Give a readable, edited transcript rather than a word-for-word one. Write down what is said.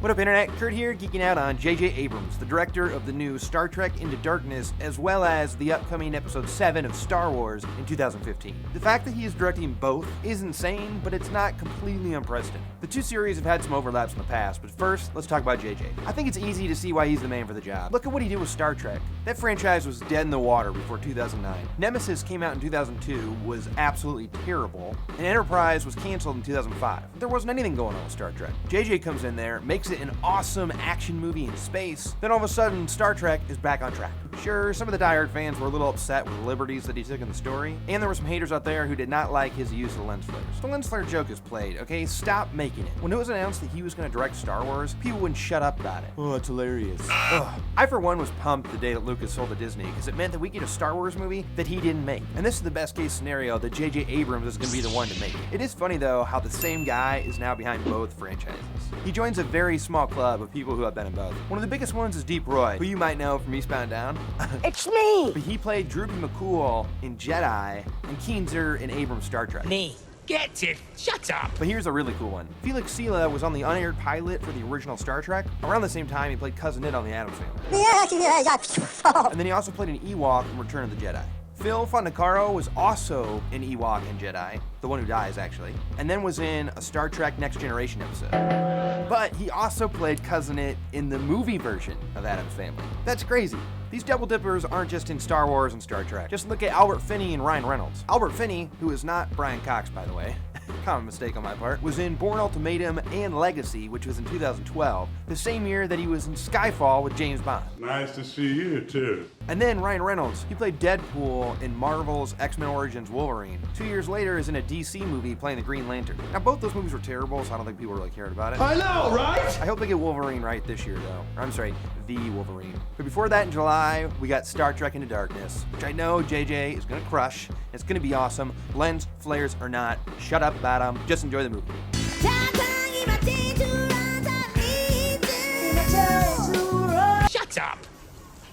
What up, Internet? Kurt here, geeking out on J.J. Abrams, the director of the new Star Trek Into Darkness, as well as the upcoming Episode 7 of Star Wars in 2015. The fact that he is directing both is insane, but it's not completely unprecedented. The two series have had some overlaps in the past, but first, let's talk about J.J. I think it's easy to see why he's the man for the job. Look at what he did with Star Trek. That franchise was dead in the water before 2009. Nemesis came out in 2002, was absolutely terrible, and Enterprise was canceled in 2005. There wasn't anything going on with Star Trek. J.J. comes in there, makes it an awesome action movie in space, then all of a sudden Star Trek is back on track. Sure, some of the diehard fans were a little upset with the liberties that he took in the story, and there were some haters out there who did not like his use of the lens flares. The lens flare joke is played, okay? Stop making it. When it was announced that he was going to direct Star Wars, people wouldn't shut up about it. Oh, it's hilarious. Ugh. I, for one, was pumped the day that Lucas sold to Disney, because it meant that we get a Star Wars movie that he didn't make. And this is the best case scenario that J.J. Abrams is going to be the one to make it. It is funny, though, how the same guy is now behind both franchises. He joins a very small club of people who have been in both. One of the biggest ones is Deep Roy, who you might know from Eastbound Down. It's me! But he played Droopy McCool in Jedi and Keenzer in Abrams' Star Trek. Me. Get it! Shut up! But here's a really cool one. Felix Sela was on the unaired pilot for the original Star Trek. Around the same time, he played Cousin Ned on the Addams Family. And then he also played an Ewok in Return of the Jedi. Phil Fondacaro was also an Ewok in Jedi, the one who dies actually, and then was in a Star Trek Next Generation episode. But he also played Cousin It in the movie version of Addams Family. That's crazy. These double dippers aren't just in Star Wars and Star Trek. Just look at Albert Finney and Ryan Reynolds. Albert Finney, who is not Brian Cox by the way, common mistake on my part, was in Bourne Ultimatum and Legacy, which was in 2012, the same year that he was in Skyfall with James Bond. Nice to see you, too. And then Ryan Reynolds, he played Deadpool in Marvel's X-Men Origins Wolverine. 2 years later is in a DC movie playing the Green Lantern. Now both those movies were terrible, so I don't think people really cared about it. I know, right? I hope they get Wolverine right this year though. Or, I'm sorry, the Wolverine. But before that in July, we got Star Trek Into Darkness, which I know JJ is gonna crush. It's gonna be awesome. Lens flares or not, shut up about them. Just enjoy the movie.